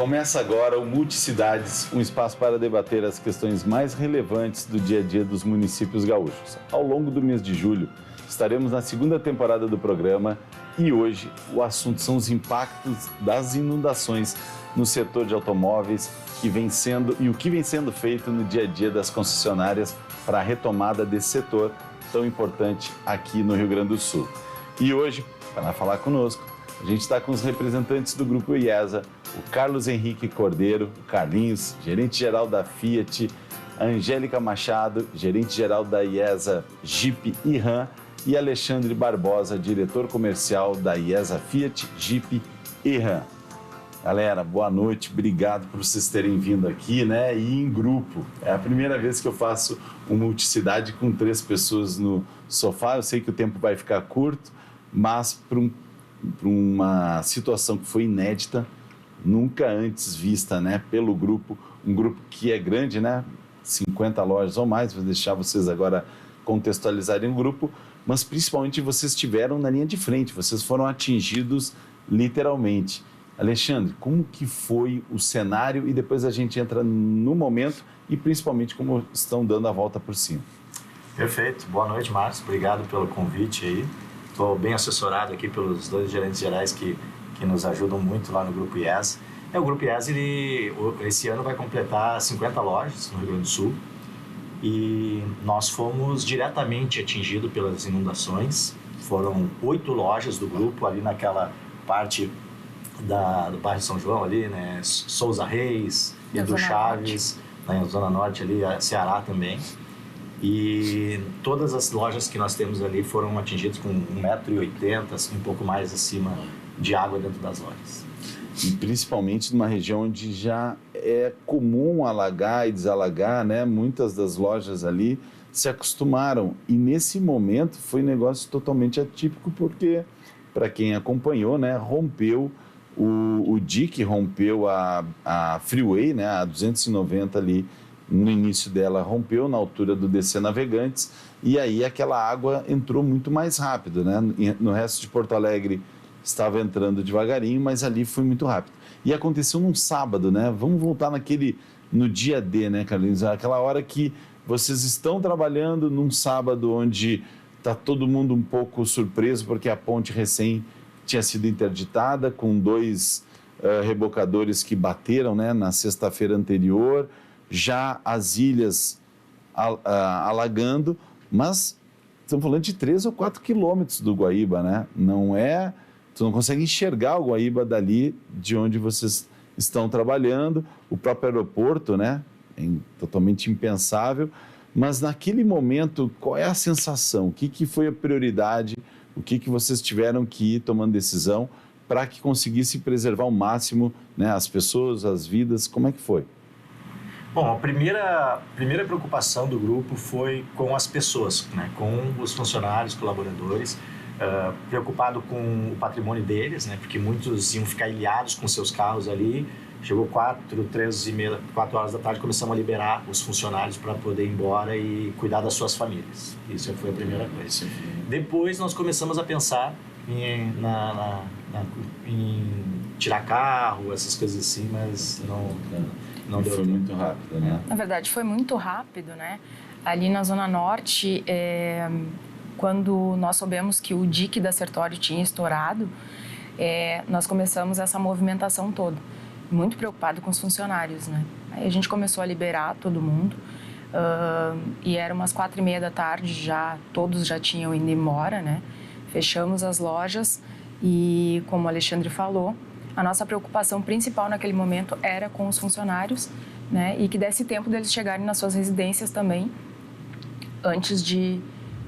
Começa agora o Multicidades, um espaço para debater as questões mais relevantes do dia a dia dos municípios gaúchos. Ao longo do mês de julho, estaremos na segunda temporada do programa e hoje o assunto são os impactos das inundações no setor de automóveis e o que vem sendo feito no dia a dia das concessionárias para a retomada desse setor tão importante aqui no Rio Grande do Sul. E hoje, para falar conosco, a gente está com os representantes do Grupo IESA, o Carlos Henrique Cordeiro, o Carlinhos, gerente-geral da Fiat, a Angélica Machado, gerente-geral da IESA Jeep e Ram, e Alexandre Barbosa, diretor comercial da IESA Fiat, Jeep e Ram. Galera, boa noite, obrigado por vocês terem vindo aqui, né? E em grupo. É a primeira vez que eu faço um Multicidade com 3 pessoas no sofá. Eu sei que o tempo vai ficar curto, mas para uma situação que foi inédita, nunca antes vista, né, pelo grupo, um grupo que é grande, né, 50 lojas ou mais, vou deixar vocês agora contextualizarem o grupo, mas principalmente vocês estiveram na linha de frente, vocês foram atingidos literalmente. Alexandre, como que foi o cenário e depois a gente entra no momento e principalmente como estão dando a volta por cima. Perfeito, boa noite, Marcos, obrigado pelo convite aí. Estou bem assessorado aqui pelos 2 gerentes gerais que nos ajudam muito lá no Grupo IESA. O Grupo IESA, esse ano vai completar 50 lojas no Rio Grande do Sul e nós fomos diretamente atingidos pelas inundações. Foram 8 lojas do grupo ali naquela parte do bairro São João ali, né? Souza Reis, Edu Chaves, na Zona Norte ali, Ceará também. E todas as lojas que nós temos ali foram atingidas com 1,80 m, assim, um pouco mais acima de água dentro das lojas. E principalmente numa região onde já é comum alagar e desalagar, né? Muitas das lojas ali se acostumaram. E nesse momento foi um negócio totalmente atípico porque, para quem acompanhou, né, rompeu o dique, rompeu a freeway, né, a 290 ali, no início dela rompeu na altura do DC Navegantes e aí aquela água entrou muito mais rápido, né? No resto de Porto Alegre estava entrando devagarinho, mas ali foi muito rápido. E aconteceu num sábado, né? Vamos voltar no dia D, né, Carlinhos? Aquela hora que vocês estão trabalhando num sábado onde está todo mundo um pouco surpreso porque a ponte recém tinha sido interditada com 2 rebocadores que bateram, né, na sexta-feira anterior, já as ilhas alagando, mas estamos falando de 3 ou 4 quilômetros do Guaíba, né? Tu não consegue enxergar o Guaíba dali de onde vocês estão trabalhando, o próprio aeroporto, né? É totalmente impensável, mas naquele momento, qual é a sensação? O que foi a prioridade? O que vocês tiveram que ir tomando decisão para que conseguisse preservar ao máximo, né, as pessoas, as vidas? Como é que foi? Bom, a primeira preocupação do grupo foi com as pessoas, né? Com os funcionários, colaboradores, preocupado com o patrimônio deles, né? Porque muitos iam ficar ilhados com seus carros ali. Chegou 4 horas da tarde, começamos a liberar os funcionários para poder ir embora e cuidar das suas famílias. Isso foi a primeira coisa. Depois nós começamos a pensar em tirar carro, essas coisas assim, mas não deu foi tempo. Muito rápido, né? Na verdade, foi muito rápido, né? Ali na Zona Norte, quando nós soubemos que o dique da Sertório tinha estourado, nós começamos essa movimentação toda. Muito preocupado com os funcionários, né? Aí a gente começou a liberar todo mundo e era umas 4h30 da tarde, todos já tinham ido embora, né? Fechamos as lojas e, como o Alexandre falou, a nossa preocupação principal naquele momento era com os funcionários, né? E que desse tempo deles chegarem nas suas residências também, antes de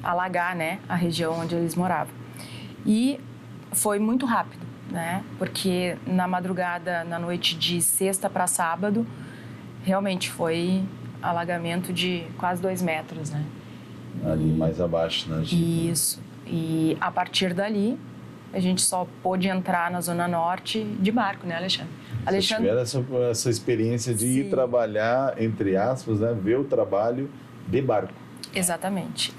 alagar, né, a região onde eles moravam. E foi muito rápido, né? Porque na madrugada, na noite de sexta para sábado, realmente foi alagamento de quase 2 metros, né? Ali mais abaixo, né? Isso. E a partir dali, a gente só pôde entrar na Zona Norte de barco, né, Alexandre? Vocês tiveram essa experiência de ir trabalhar, entre aspas, né? Ver o trabalho de barco. Exatamente.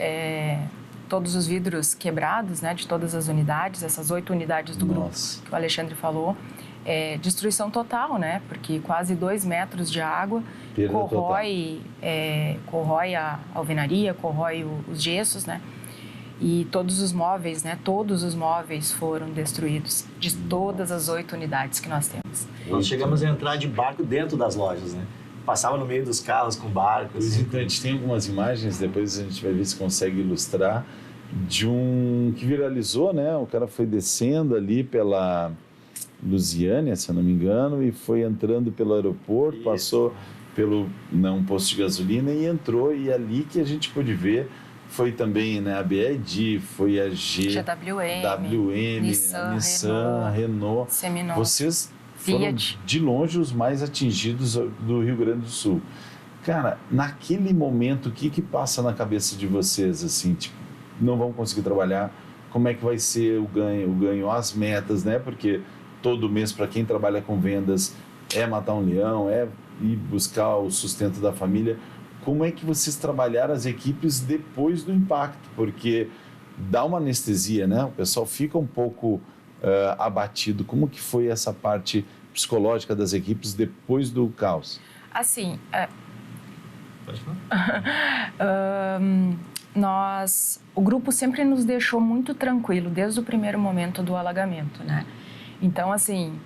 Todos os vidros quebrados, né, de todas as unidades, essas 8 unidades do grupo que o Alexandre falou, destruição total, né? Porque quase 2 metros de água corrói a alvenaria, corrói os gessos, né? E todos os móveis, né? Todos os móveis foram destruídos de todas as 8 unidades que nós temos. Nós chegamos a entrar de barco dentro das lojas, né? Passava no meio dos carros com barcos. Assim. Então, a gente tem algumas imagens, depois a gente vai ver se consegue ilustrar, de um que viralizou, né? O cara foi descendo ali pela Lusiânia, se eu não me engano, e foi entrando pelo aeroporto, passou pelo um posto de gasolina e entrou, e ali que a gente pôde ver foi também, né, a BYD, foi a GWM, Nissan, Renault. Seminole. Vocês foram de longe os mais atingidos do Rio Grande do Sul. Cara, naquele momento, o que passa na cabeça de vocês, assim, tipo, não vão conseguir trabalhar, como é que vai ser o ganho, as metas, né? Porque todo mês, para quem trabalha com vendas, é matar um leão, é ir buscar o sustento da família. Como é que vocês trabalharam as equipes depois do impacto? Porque dá uma anestesia, né? O pessoal fica um pouco abatido. Como que foi essa parte psicológica das equipes depois do caos? Assim, Pode falar? O grupo sempre nos deixou muito tranquilo desde o primeiro momento do alagamento, né? Então, assim,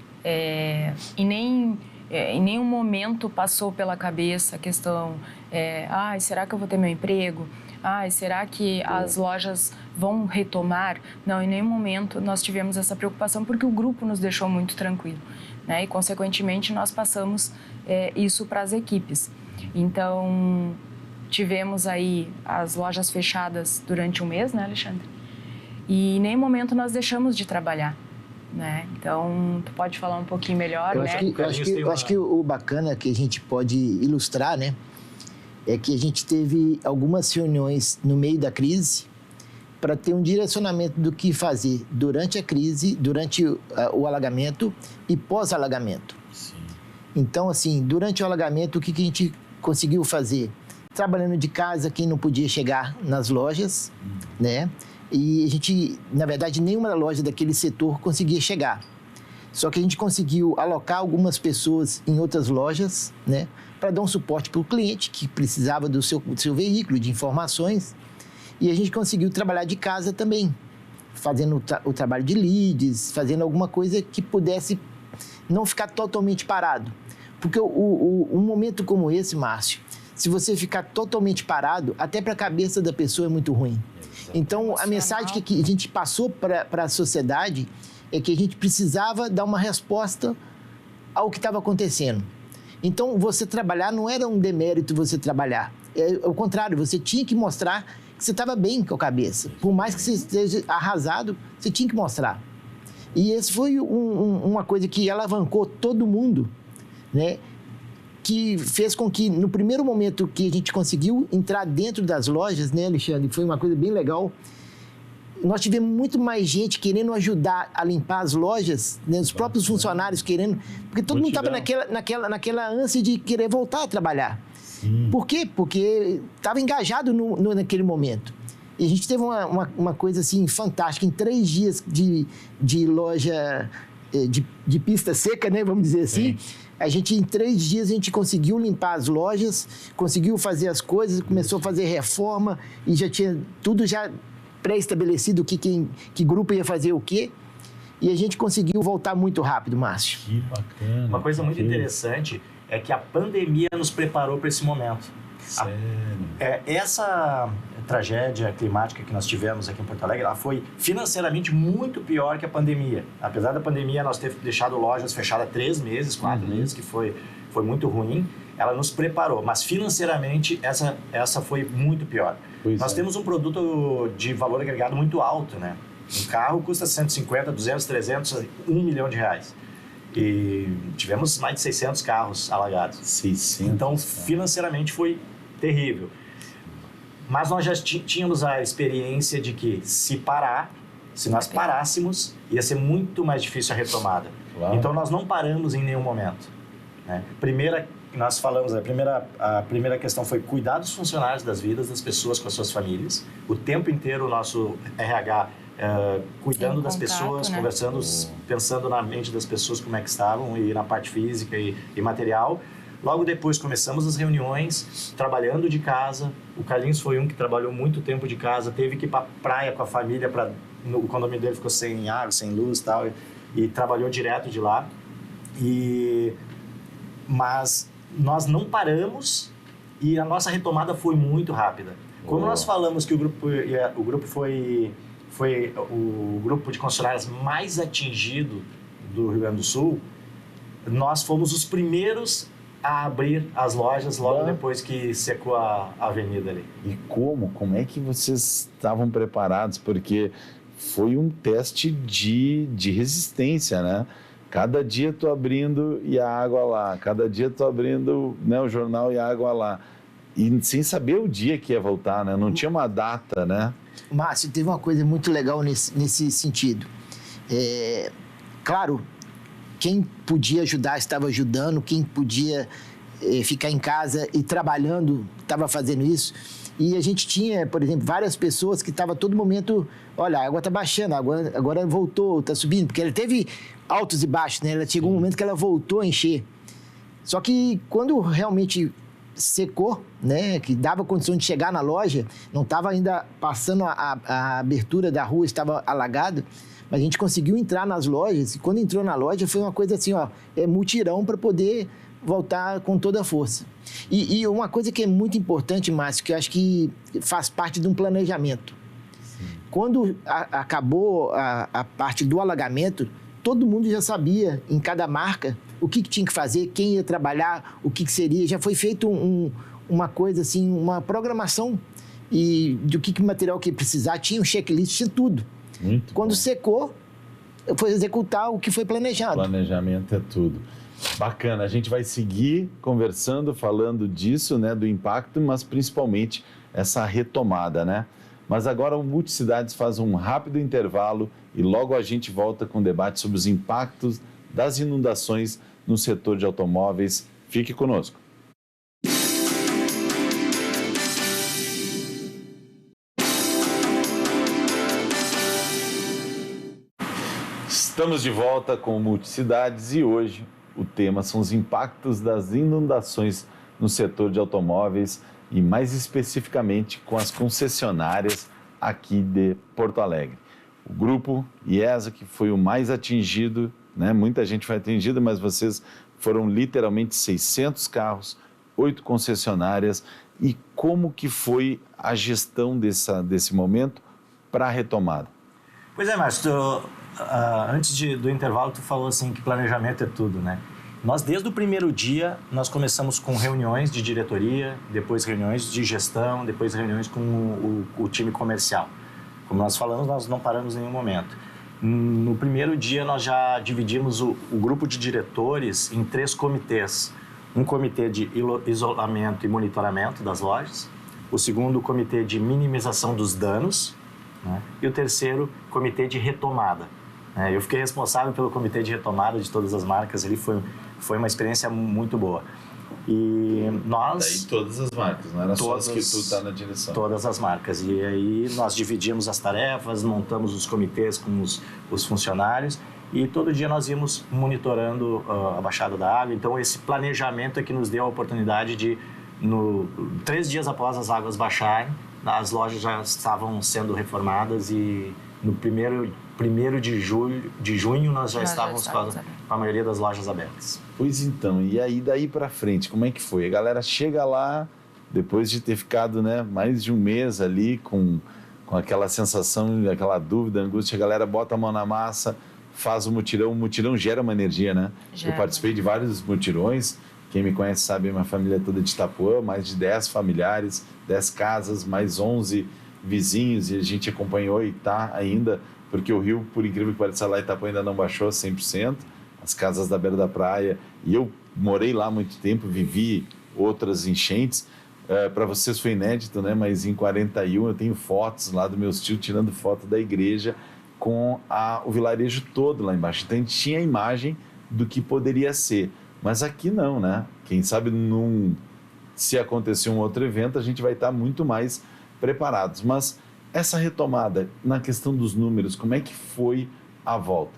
em nenhum momento passou pela cabeça a questão, será que eu vou ter meu emprego? Será que as lojas vão retomar? Não, em nenhum momento nós tivemos essa preocupação, porque o grupo nos deixou muito tranquilo, né? E, consequentemente, nós passamos isso para as equipes. Então, tivemos aí as lojas fechadas durante um mês, né, Alexandre? E em nenhum momento nós deixamos de trabalhar, né? Então, tu pode falar um pouquinho melhor, eu né? Acho que o bacana que a gente pode ilustrar, né, é que a gente teve algumas reuniões no meio da crise para ter um direcionamento do que fazer durante a crise, durante o alagamento e pós-alagamento. Então, assim, durante o alagamento, o que a gente conseguiu fazer? Trabalhando de casa, quem não podia chegar nas lojas, né? E a gente, na verdade, nenhuma loja daquele setor conseguia chegar. Só que a gente conseguiu alocar algumas pessoas em outras lojas, né, para dar um suporte para o cliente que precisava do seu veículo, de informações. E a gente conseguiu trabalhar de casa também, fazendo o trabalho de leads, fazendo alguma coisa que pudesse não ficar totalmente parado. Porque um momento como esse, Márcio, se você ficar totalmente parado, até para a cabeça da pessoa é muito ruim. Então, a mensagem que a gente passou para a sociedade é que a gente precisava dar uma resposta ao que estava acontecendo. Então, você trabalhar não era um demérito você trabalhar. Ao contrário, você tinha que mostrar que você estava bem com a cabeça. Por mais que você esteja arrasado, você tinha que mostrar. E esse foi uma coisa que alavancou todo mundo, né? Que fez com que, no primeiro momento que a gente conseguiu entrar dentro das lojas, né, Alexandre? Foi uma coisa bem legal. Nós tivemos muito mais gente querendo ajudar a limpar as lojas, né, os próprios funcionários querendo, porque todo mundo estava naquela ânsia de querer voltar a trabalhar. Sim. Por quê? Porque estava engajado naquele momento. E a gente teve uma coisa assim fantástica. Em 3 dias de loja de pista seca, né, vamos dizer assim, em 3 dias a gente conseguiu limpar as lojas, conseguiu fazer as coisas, começou a fazer reforma e já tinha tudo já pré-estabelecido que grupo ia fazer o quê. E a gente conseguiu voltar muito rápido, Márcio. Que bacana. Uma coisa muito interessante é que a pandemia nos preparou para esse momento. Sério? Essa tragédia climática que nós tivemos aqui em Porto Alegre, ela foi financeiramente muito pior que a pandemia. Apesar da pandemia nós ter deixado lojas fechadas 3 meses, 4 meses, que foi muito ruim, ela nos preparou. Mas financeiramente essa foi muito pior. Nós temos um produto de valor agregado muito alto, né? Um carro custa 150, 200, 300, 1 milhão de reais. E tivemos mais de 600 carros alagados. 600. Então, financeiramente foi terrível. Mas nós já tínhamos a experiência de que se nós parássemos, ia ser muito mais difícil a retomada. Claro. Então, nós não paramos em nenhum momento, né? Nós falamos, a primeira questão foi cuidar dos funcionários, das vidas das pessoas com as suas famílias. O tempo inteiro o nosso RH cuidando Em das contato, pessoas, né? conversando, pensando na mente das pessoas como é que estavam e na parte física e material. Logo depois começamos as reuniões, trabalhando de casa. O Carlinhos foi um que trabalhou muito tempo de casa, teve que ir para praia com a família, o condomínio dele ficou sem água, sem luz e tal, e trabalhou direto de lá. Mas nós não paramos e a nossa retomada foi muito rápida. Como nós falamos que o grupo foi o grupo de concessionárias mais atingido do Rio Grande do Sul, nós fomos os primeiros a abrir as lojas logo depois que secou a avenida ali. E como é que vocês estavam preparados? Porque foi um teste de resistência, né? Cada dia tô abrindo e a água lá, cada dia tô abrindo, né, o jornal e a água lá. E sem saber o dia que ia voltar, né? Não tinha uma data, né? Márcio, teve uma coisa muito legal nesse sentido. Claro, quem podia ajudar estava ajudando, quem podia ficar em casa e trabalhando estava fazendo isso. E a gente tinha, por exemplo, várias pessoas que estavam a todo momento, olha, a água está baixando, agora voltou, está subindo, porque ela teve altos e baixos, né? Ela chegou um momento que ela voltou a encher. Só que quando realmente secou, né, que dava condição de chegar na loja, não estava ainda passando a abertura da rua, estava alagado, mas a gente conseguiu entrar nas lojas, e quando entrou na loja foi uma coisa assim, mutirão para poder voltar com toda a força. E uma coisa que é muito importante, Márcio, que eu acho que faz parte de um planejamento. Sim. Quando acabou a parte do alagamento, todo mundo já sabia, em cada marca, o que tinha que fazer, quem ia trabalhar, o que seria. Já foi feito uma coisa assim, uma programação e do que material que ia precisar, tinha um checklist, tinha tudo. Muito Quando bom. Secou, foi executar o que foi planejado. Planejamento é tudo. Bacana, a gente vai seguir conversando, falando disso, né, do impacto, mas principalmente essa retomada, né? Mas agora o Multicidades faz um rápido intervalo e logo a gente volta com o debate sobre os impactos das inundações no setor de automóveis. Fique conosco. Estamos de volta com o Multicidades e hoje o tema são os impactos das inundações no setor de automóveis e mais especificamente com as concessionárias aqui de Porto Alegre. O grupo IESA, que foi o mais atingido, né? Muita gente foi atingida, mas vocês foram literalmente 600 carros, 8 concessionárias. E como que foi a gestão desse momento para a retomada? Pois é, Márcio, antes do intervalo tu falou assim que planejamento é tudo, né? Nós, desde o primeiro dia, nós começamos com reuniões de diretoria, depois reuniões de gestão, depois reuniões com o time comercial. Como nós falamos, nós não paramos em nenhum momento. No primeiro dia, nós já dividimos o grupo de diretores em 3 comitês. Um comitê de isolamento e monitoramento das lojas, o segundo, comitê de minimização dos danos, né? E o terceiro, comitê de retomada. Eu fiquei responsável pelo comitê de retomada de todas as marcas, ele foi uma experiência muito boa. E nós... Daí todas as marcas, não era só as que tu tá na direção. Todas as marcas. E aí nós dividimos as tarefas, montamos os comitês com os funcionários e todo dia nós íamos monitorando a baixada da água. Então esse planejamento é que nos deu a oportunidade de, 3 dias após as águas baixarem, as lojas já estavam sendo reformadas e no primeiro de junho nós já estávamos com a maioria das lojas abertas. Pois então, e aí daí para frente, como é que foi? A galera chega lá, depois de ter ficado, né, mais de um mês ali com aquela sensação, aquela dúvida, angústia, a galera bota a mão na massa, faz o mutirão gera uma energia, né? Eu participei de vários mutirões, quem me conhece sabe, minha família é toda de Itapuã, mais de 10 familiares, 10 casas, mais 11 vizinhos, e a gente acompanhou e está ainda, porque o rio, por incrível que pareça, lá em Itapuã ainda não baixou 100%, as casas da beira da praia, e eu morei lá há muito tempo, vivi outras enchentes, para vocês foi inédito, né? Mas em 41 eu tenho fotos lá do meus tios tirando foto da igreja com o vilarejo todo lá embaixo, então a gente tinha a imagem do que poderia ser, mas aqui não, né? Quem sabe se acontecer um outro evento, a gente vai estar muito mais preparados. Mas Essa retomada, na questão dos números, como é que foi a volta?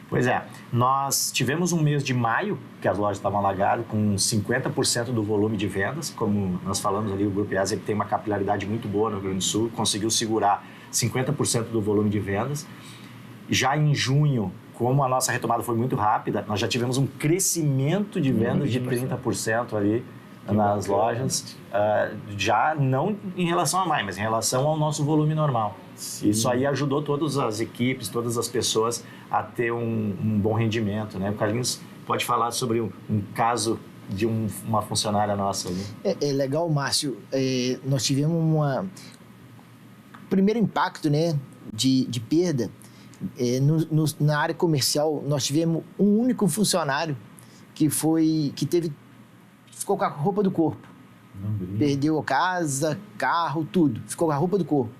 Pois é, nós tivemos um mês de maio, que as lojas estavam alagadas, com 50% do volume de vendas. Como nós falamos ali, o Grupo IESA tem uma capilaridade muito boa no Rio Grande do Sul, conseguiu segurar 50% do volume de vendas. Já em junho, como a nossa retomada foi muito rápida, nós já tivemos um crescimento de vendas de 30% ali nas lojas, já não em relação a maio, mas em relação ao nosso volume normal. Sim. Isso aí ajudou todas as equipes, todas as pessoas a ter um bom rendimento, né? O Carlinhos pode falar sobre um caso de uma funcionária nossa ali. É legal, Márcio. Nós tivemos primeiro impacto, né, de perda. Na área comercial, nós tivemos um único funcionário que ficou com a roupa do corpo. Perdeu casa, carro, tudo. Ficou com a roupa do corpo.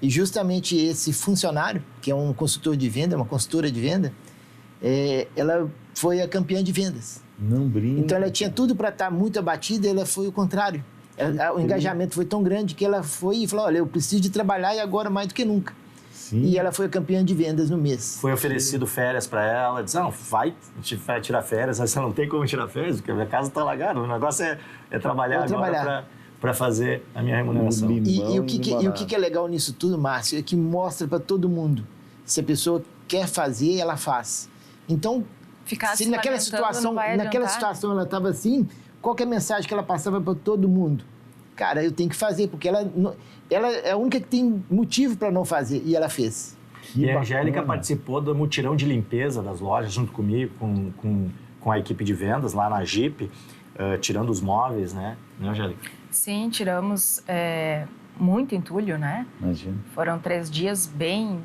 E justamente esse funcionário, que é um consultor de venda, uma consultora de venda, ela foi a campeã de vendas. Não brinca. Então, ela tinha tudo para estar muito abatida, ela foi o contrário. O engajamento foi tão grande que ela foi e falou, olha, eu preciso de trabalhar e agora mais do que nunca. Sim. E ela foi a campeã de vendas no mês. Foi oferecido férias para ela, disse, não, vai tirar férias, você não tem como tirar férias, porque a minha casa está alagada, o negócio é trabalhar agora para fazer a minha remuneração. E o que é legal nisso tudo, Márcio, é que mostra para todo mundo, se a pessoa quer fazer, ela faz. Então, se naquela situação ela estava assim, qual que é a mensagem que ela passava para todo mundo? Cara, eu tenho que fazer, porque ela é a única que tem motivo para não fazer, e ela fez. E a Angélica participou do mutirão de limpeza das lojas, junto comigo, com a equipe de vendas lá na Jeep, tirando os móveis, né, Angélica? Sim, tiramos muito entulho, né? Imagina. Foram 3 dias bem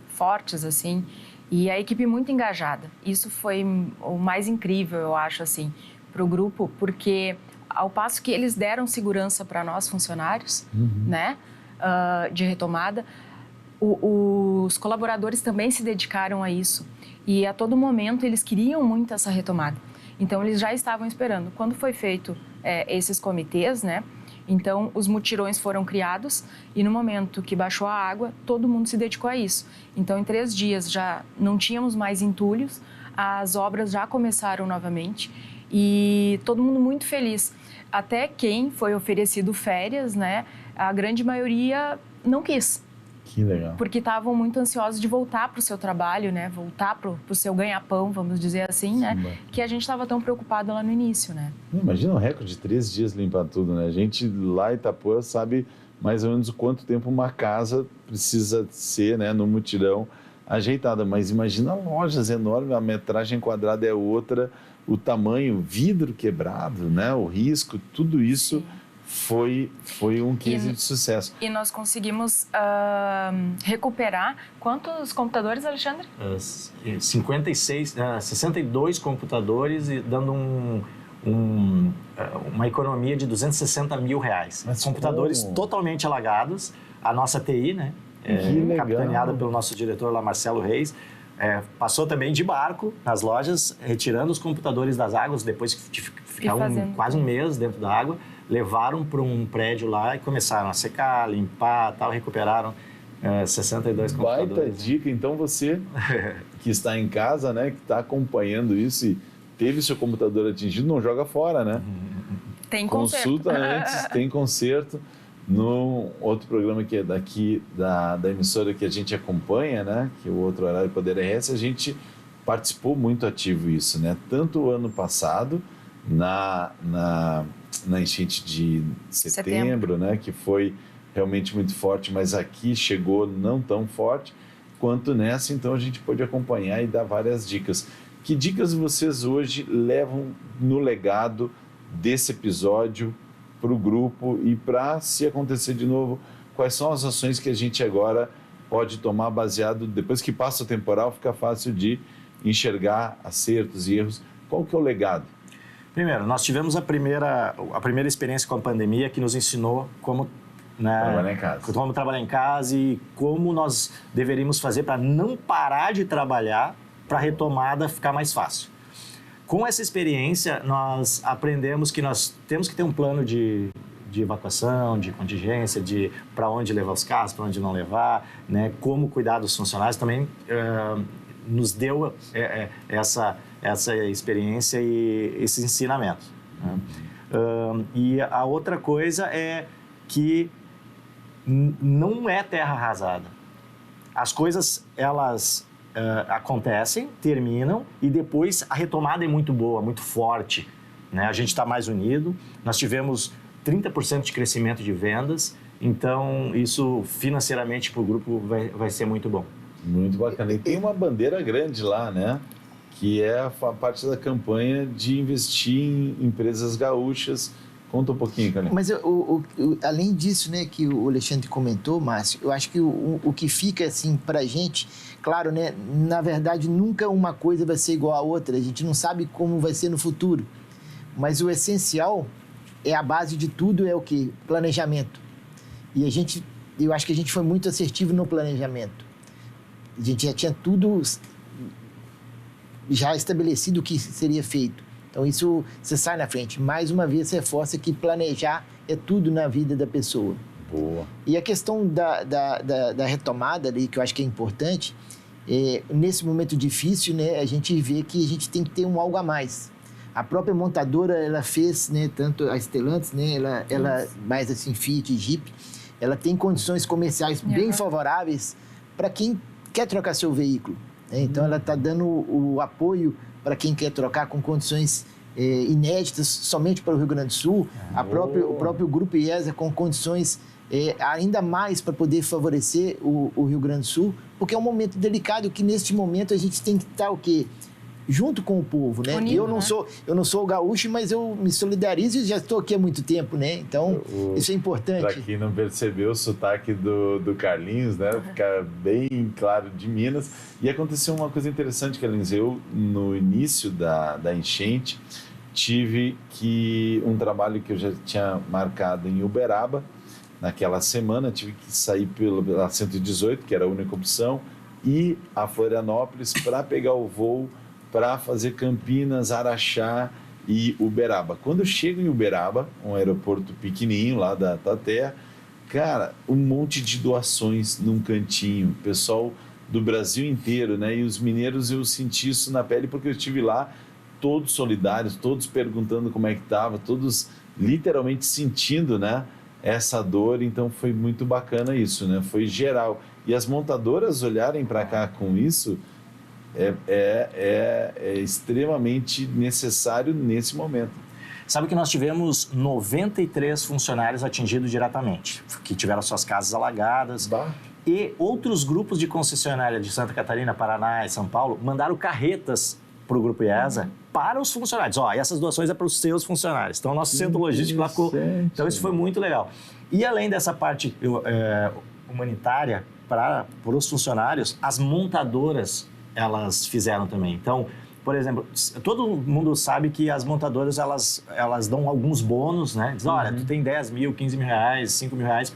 fortes, assim, e a equipe muito engajada. Isso foi o mais incrível, eu acho, assim, para o grupo, porque ao passo que eles deram segurança para nós funcionários, né, de retomada, os colaboradores também se dedicaram a isso. E a todo momento eles queriam muito essa retomada. Então, eles já estavam esperando. Quando foi feito esses comitês, né, então os mutirões foram criados e no momento que baixou a água, todo mundo se dedicou a isso. Então, em 3 dias já não tínhamos mais entulhos, as obras já começaram novamente e todo mundo muito feliz. Até quem foi oferecido férias, né, a grande maioria não quis. Que legal. Porque estavam muito ansiosos de voltar para o seu trabalho, né, voltar para o seu ganha-pão, vamos dizer assim, né, que a gente estava tão preocupado lá no início, né. Imagina um recorde de 3 dias limpar tudo, né? A gente lá em Itapuã sabe mais ou menos quanto tempo uma casa precisa ser, né, no mutirão ajeitada. Mas imagina lojas enormes, a metragem quadrada é outra, o tamanho, vidro quebrado, né, o risco, tudo isso foi um case de sucesso. E nós conseguimos recuperar quantos computadores, Alexandre? 62 computadores e dando uma economia de R$260 mil. Mas computadores totalmente alagados. A nossa TI, né, capitaneada pelo nosso diretor lá, Marcelo Reis, passou também de barco nas lojas, retirando os computadores das águas, depois de ficar quase um mês dentro da água, levaram para um prédio lá e começaram a secar, limpar, tal, recuperaram 62 computadores. Baita dica, então você que está em casa, né, que está acompanhando isso e teve seu computador atingido, não joga fora, né? Tem conserto. Consulta antes, tem conserto. No outro programa que é daqui da emissora que a gente acompanha, né, que é o Outro Horário Poder RS, a gente participou muito ativo isso, né? Tanto o ano passado, na enchente de setembro, né, que foi realmente muito forte, mas aqui chegou não tão forte quanto nessa, então a gente pôde acompanhar e dar várias dicas. Que dicas vocês hoje levam no legado desse episódio para o grupo e para, se acontecer de novo, quais são as ações que a gente agora pode tomar baseado, depois que passa o temporal, fica fácil de enxergar acertos e erros. Qual que é o legado? Primeiro, nós tivemos a primeira experiência com a pandemia que nos ensinou como, né, como trabalhar em casa e como nós deveríamos fazer para não parar de trabalhar para a retomada ficar mais fácil. Com essa experiência, nós aprendemos que nós temos que ter um plano de de evacuação, de contingência, de para onde levar os carros, para onde não levar, né? Como cuidar dos funcionários, também nos deu essa experiência e esses ensinamentos. Né? E a outra coisa é que não é terra arrasada. As coisas, elas acontecem, terminam e depois a retomada é muito boa, muito forte. Né? A gente está mais unido, nós tivemos 30% de crescimento de vendas, então isso financeiramente para o grupo vai ser muito bom. Muito bacana. E tem uma bandeira grande lá, né? Que é a parte da campanha de investir em empresas gaúchas. Conta um pouquinho, Carlinhos. Mas além disso, né, que o Alexandre comentou, Márcio, eu acho que o que fica assim para a gente, claro, né, na verdade nunca uma coisa vai ser igual à outra, a gente não sabe como vai ser no futuro, mas o essencial é a base de tudo, é o quê? Planejamento. E eu acho que a gente foi muito assertivo no planejamento. A gente já tinha tudo já estabelecido o que seria feito. Então, isso você sai na frente. Mais uma vez, reforça que planejar é tudo na vida da pessoa. Boa. E a questão da retomada ali, que eu acho que é importante, nesse momento difícil, né, a gente vê que a gente tem que ter algo a mais. A própria montadora, ela fez, né, tanto a Stellantis, né, ela mais assim, Fiat e Jeep, ela tem condições comerciais bem favoráveis para quem quer trocar seu veículo. Né? Então, ela está dando o apoio para quem quer trocar com condições inéditas somente para o Rio Grande do Sul. O próprio Grupo IESA com condições ainda mais para poder favorecer o Rio Grande do Sul, porque é um momento delicado que, neste momento, a gente tem que estar o quê? Junto com o povo, né? Unido, eu não sou gaúcho, mas eu me solidarizo e já estou aqui há muito tempo, né? Então, isso é importante. Para quem não percebeu o sotaque do Carlinhos, né? Fica bem claro de Minas. E aconteceu uma coisa interessante, Carlinhos. Eu, no início da enchente, tive um trabalho que eu já tinha marcado em Uberaba. Naquela semana, tive que sair pela 118, que era a única opção, e a Florianópolis para pegar o voo para fazer Campinas, Araxá e Uberaba. Quando eu chego em Uberaba, um aeroporto pequenininho lá da terra, cara, um monte de doações num cantinho, pessoal do Brasil inteiro, né? E os mineiros, eu senti isso na pele porque eu estive lá, todos solidários, todos perguntando como é que estava, todos literalmente sentindo, né, essa dor. Então foi muito bacana isso, né? Foi geral. E as montadoras olharem para cá com isso é extremamente necessário nesse momento. Sabe que nós tivemos 93 funcionários atingidos diretamente, que tiveram suas casas alagadas. E outros grupos de concessionária de Santa Catarina, Paraná e São Paulo mandaram carretas para o Grupo IESA para os funcionários. Essas doações é para os seus funcionários. Então, o nosso centro logístico lá ficou... Então, isso foi muito legal. E além dessa parte humanitária para os funcionários, as montadoras, elas fizeram também. Então, por exemplo, todo mundo sabe que as montadoras, elas dão alguns bônus, né? Diz, olha, tu tem 10 mil, 15 mil reais, 5 mil reais,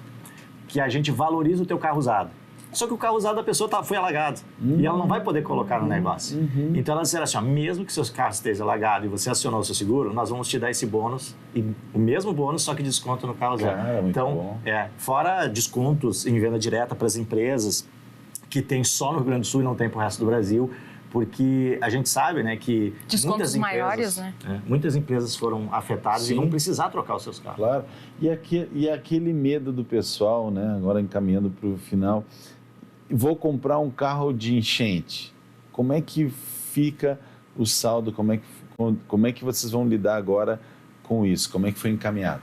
que a gente valoriza o teu carro usado. Só que o carro usado da pessoa foi alagado e ela não vai poder colocar no negócio. Então, elas disseram assim, mesmo que seu carro esteja alagado e você acionou o seu seguro, nós vamos te dar esse bônus, e o mesmo bônus, só que desconto no carro usado. Então, fora descontos em venda direta para as empresas, que tem só no Rio Grande do Sul e não tem para o resto do Brasil, porque a gente sabe, né, que descontos maiores, né? Muitas empresas foram afetadas e vão precisar trocar os seus carros. Claro. E aquele medo do pessoal, né, agora encaminhando para o final, vou comprar um carro de enchente. Como é que fica o saldo? Como é que vocês vão lidar agora com isso? Como é que foi encaminhado?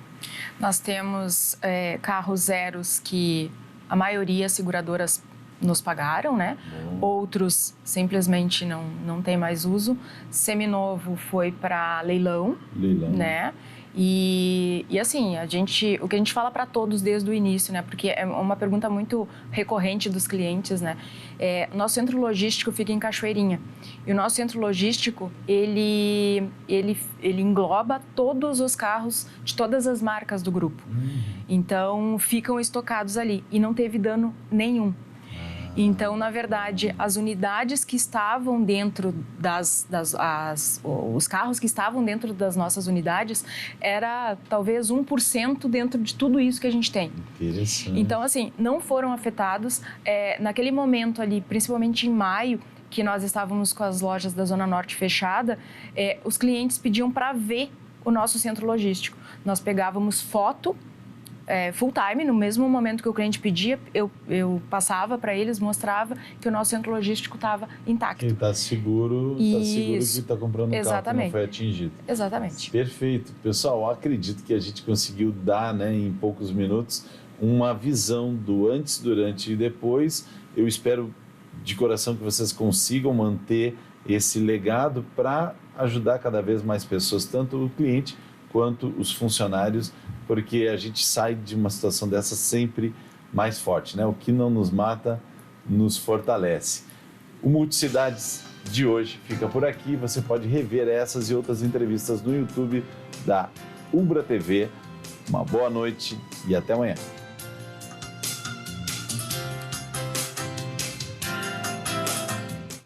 Nós temos carros zeros que a maioria as seguradoras nos pagaram, né? Outros simplesmente não tem mais uso. Seminovo foi para leilão, né? E assim, o que a gente fala para todos desde o início, né? Porque é uma pergunta muito recorrente dos clientes, né? Nosso centro logístico fica em Cachoeirinha. E o nosso centro logístico, ele engloba todos os carros de todas as marcas do grupo. Então, ficam estocados ali e não teve dano nenhum. Então, na verdade, as unidades que estavam dentro os carros que estavam dentro das nossas unidades era talvez 1% dentro de tudo isso que a gente tem. Interessante. Então, assim, não foram afetados. Naquele momento ali, principalmente em maio, que nós estávamos com as lojas da Zona Norte fechada, os clientes pediam para ver o nosso centro logístico. Nós pegávamos foto full time, no mesmo momento que o cliente pedia, eu passava para eles, mostrava que o nosso centro logístico estava intacto. Quem está seguro, está seguro que está comprando um Exatamente. carro que não foi atingido. Exatamente. Perfeito. Pessoal, acredito que a gente conseguiu dar, né, em poucos minutos, uma visão do antes, durante e depois. Eu espero de coração que vocês consigam manter esse legado para ajudar cada vez mais pessoas, tanto o cliente quanto os funcionários, porque a gente sai de uma situação dessa sempre mais forte, né? O que não nos mata, nos fortalece. O Multicidades de hoje fica por aqui. Você pode rever essas e outras entrevistas no YouTube da Umbra TV. Uma boa noite e até amanhã.